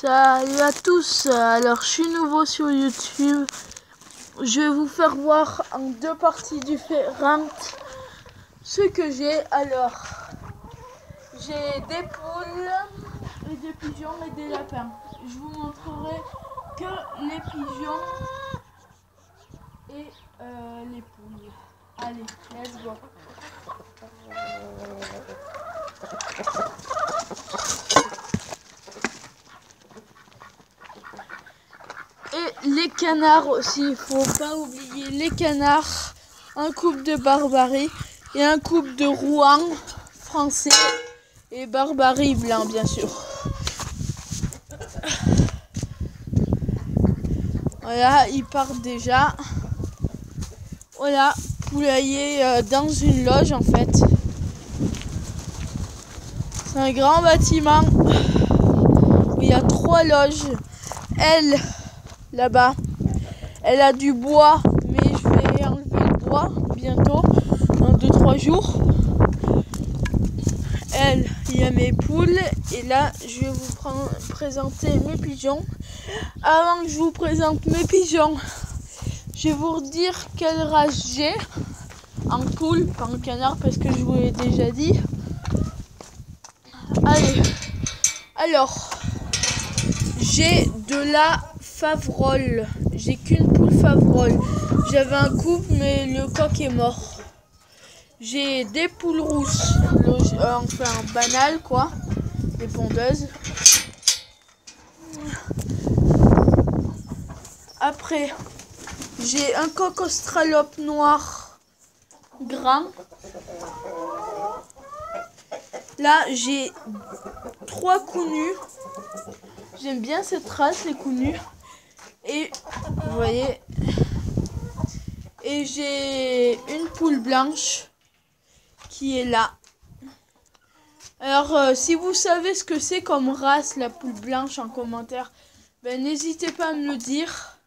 Salut à tous, alors je suis nouveau sur YouTube. Je vais vous faire voir en deux parties différentes ce que j'ai. Alors, j'ai des poules et des pigeons et des lapins. Je vous montrerai que les pigeons et les poules. Allez, let's go. Et les canards aussi, il faut pas oublier les canards, un couple de Barbarie et un couple de Rouen français et Barbarie blanc bien sûr. Voilà, ils partent déjà. Voilà, poulailler dans une loge en fait. C'est un grand bâtiment où il y a 3 loges. Elle, là-bas, elle a du bois, mais je vais enlever le bois bientôt, dans 2-3 jours. Elle, il y a mes poules, et là, je vais vous présenter mes pigeons. Avant que je vous présente mes pigeons, je vais vous redire quelle race j'ai en poule, pas en canard, parce que je vous l'ai déjà dit. Allez, alors, j'ai de la Favrol. J'ai qu'une poule Favrol. J'avais un couple, mais le coq est mort. J'ai des poules rousses, enfin banales quoi, des pondeuses. Après, j'ai un coq australope noir grand. Là, j'ai 3 counus. J'aime bien cette race, les counus. Et vous voyez, et j'ai une poule blanche qui est là. Alors, si vous savez ce que c'est comme race, la poule blanche, en commentaire, ben n'hésitez pas à me le dire.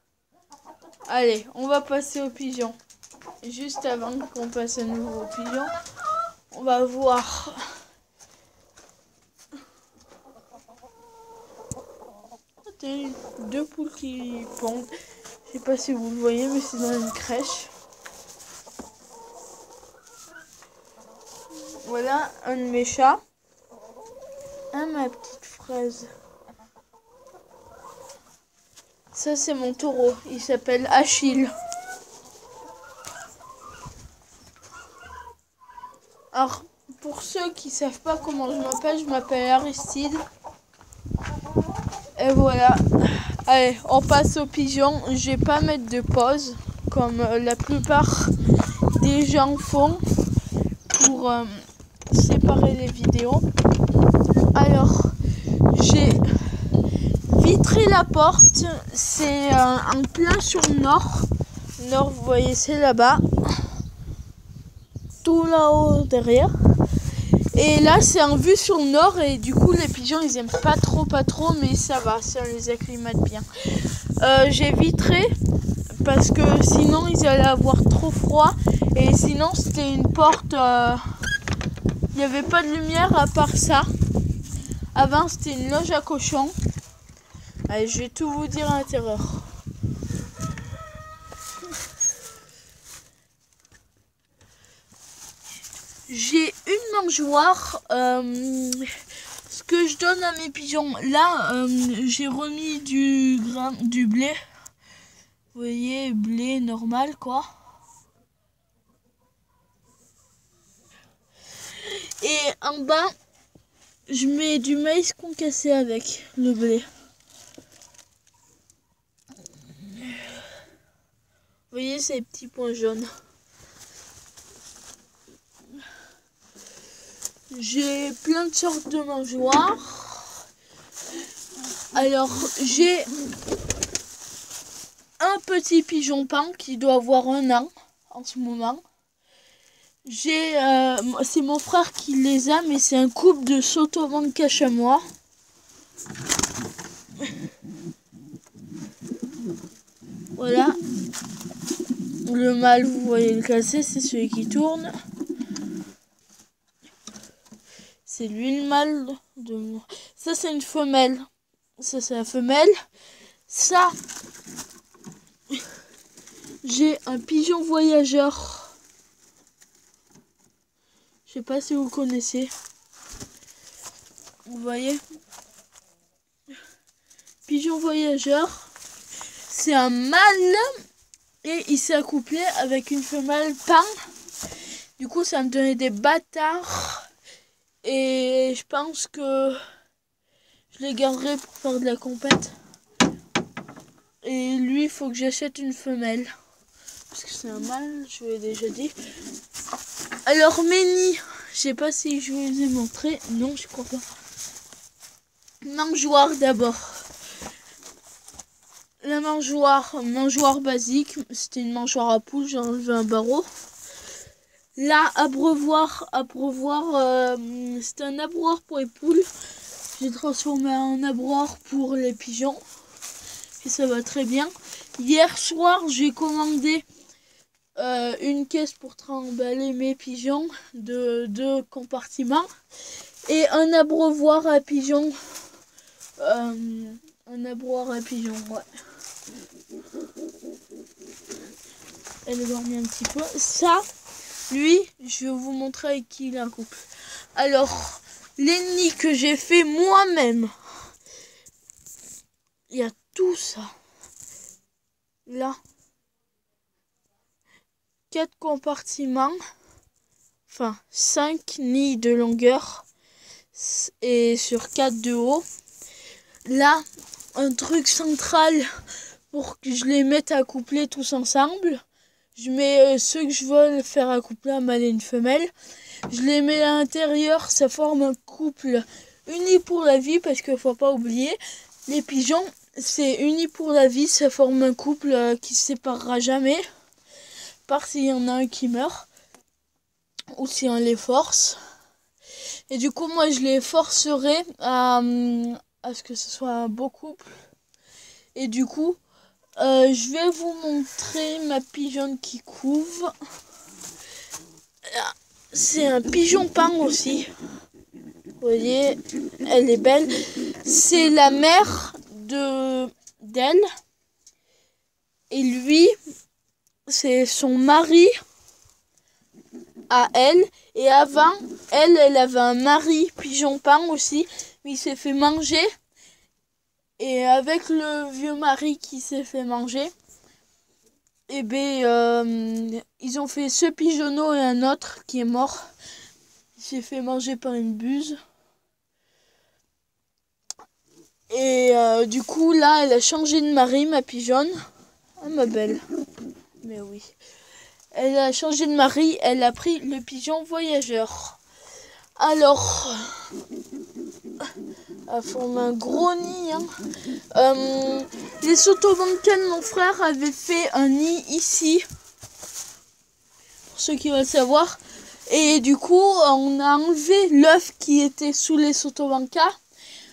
Allez, on va passer aux pigeons. Juste avant qu'on passe à nouveau aux pigeons, on va voir. T'as 2 poules qui pondent. Je sais pas si vous le voyez, mais c'est dans une crèche. Voilà un de mes chats. Ma petite fraise. Ça, c'est mon taureau. Il s'appelle Achille. Alors, pour ceux qui savent pas comment je m'appelle Aristide. Et voilà. Allez, on passe aux pigeons. Je vais pas mettre de pause, comme la plupart des gens font, pour séparer les vidéos. Alors, j'ai vitré la porte. C'est en plein sur le nord. Nord, vous voyez, c'est là-bas. Tout là-haut derrière. Et là, c'est en vue sur le nord. Et du coup, les pigeons, ils aiment pas trop. Mais ça va, ça les acclimate bien. J'ai vitré parce que sinon, ils allaient avoir trop froid. Et sinon, c'était une porte... il n'y avait pas de lumière à part ça. Avant, c'était une loge à cochons. Allez, je vais tout vous dire à l'intérieur. J'ai une mangeoire. Ce que je donne à mes pigeons. Là, j'ai remis du blé. Vous voyez, blé normal, quoi. Et en bas, je mets du maïs concassé avec le blé. Vous voyez ces petits points jaunes. J'ai plein de sortes de mangeoires. Alors, j'ai un petit pigeon pain qui doit avoir 1 an en ce moment. C'est mon frère qui les a, mais c'est un couple de Sotomanque chamois. Voilà. Le mâle, vous voyez le cassé, c'est celui qui tourne. C'est lui le mâle. Ça, c'est une femelle. Ça c'est la femelle. Ça, j'ai un pigeon voyageur. Je sais pas si vous connaissez. Vous voyez? Pigeon voyageur. C'est un mâle et il s'est accouplé avec une femelle pain. Du coup, ça me donnait des bâtards. Et je pense que je les garderai pour faire de la compète. Et lui, il faut que j'achète une femelle. Parce que c'est un mâle, je vous l'ai déjà dit. Alors, Méni, je sais pas si je vous ai montré. Non, je crois pas. Mangeoire d'abord. La mangeoire basique. C'était une mangeoire à poules, j'ai enlevé un barreau. Là, abreuvoir, c'est un abreuvoir pour les poules. J'ai transformé en abreuvoir pour les pigeons. Et ça va très bien. Hier soir, j'ai commandé une caisse pour trimballer mes pigeons de 2 compartiments. Et un abreuvoir à pigeons. Un abreuvoir à pigeons, ouais. Elle est dormie un petit peu. Ça, lui, je vais vous montrer avec qui il est un couple. Alors, les nids que j'ai fait moi-même. Il y a tout ça. Là. 4 compartiments. Enfin, 5 nids de longueur. Et sur 4 de haut. Là, un truc central pour que je les mette à accoupler tous ensemble. Je mets ceux que je veux faire accoupler, un mâle et une femelle. Je les mets à l'intérieur, ça forme un couple uni pour la vie, parce qu'il faut pas oublier, les pigeons, c'est uni pour la vie, ça forme un couple qui se séparera jamais, par s'il y en a un qui meurt, ou si on les force. Et du coup, moi, je les forcerai à ce que ce soit un beau couple. Et du coup, je vais vous montrer ma pigeonne qui couve. C'est un pigeon pain aussi. Vous voyez, elle est belle. C'est la mère d'elle. Et lui, c'est son mari à elle. Et avant, elle avait un mari pigeon pain aussi. Mais il s'est fait manger. Et avec le vieux mari qui s'est fait manger, et ils ont fait ce pigeonneau et un autre qui est mort. Il s'est fait manger par une buse. Et du coup, là, elle a changé de mari, ma pigeonne. Ah, ma belle. Mais oui. Elle a changé de mari, elle a pris le pigeon voyageur. Alors, elle forme un gros nid. Hein. Les sotobancas de mon frère avaient fait un nid ici. Pour ceux qui veulent savoir. Et du coup, on a enlevé l'œuf qui était sous les sotobancas.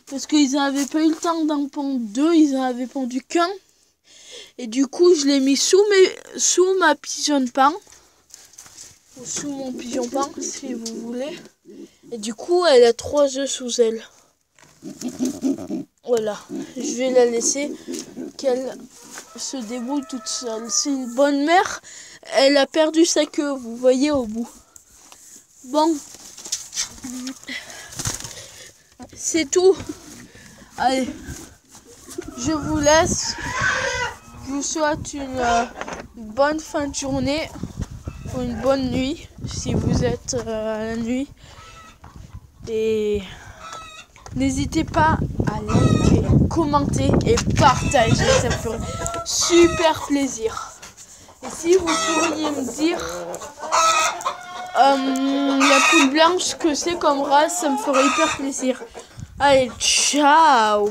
Parce qu'ils n'avaient pas eu le temps d'en pondre 2. Ils n'en avaient pondu qu'un. Et du coup, je l'ai mis sous ma pigeonne pain. Ou sous mon pigeon pain, si vous voulez. Et du coup, elle a 3 œufs sous elle. Voilà, je vais la laisser qu'elle se débrouille toute seule. C'est une bonne mère. Elle a perdu sa queue, vous voyez au bout. Bon, c'est tout. Allez, je vous laisse. Je vous souhaite une bonne fin de journée ou une bonne nuit si vous êtes à la nuit. Et n'hésitez pas à liker, commenter et partager, ça me ferait super plaisir. Et si vous pourriez me dire la poule blanche que c'est comme race, ça me ferait hyper plaisir. Allez, ciao!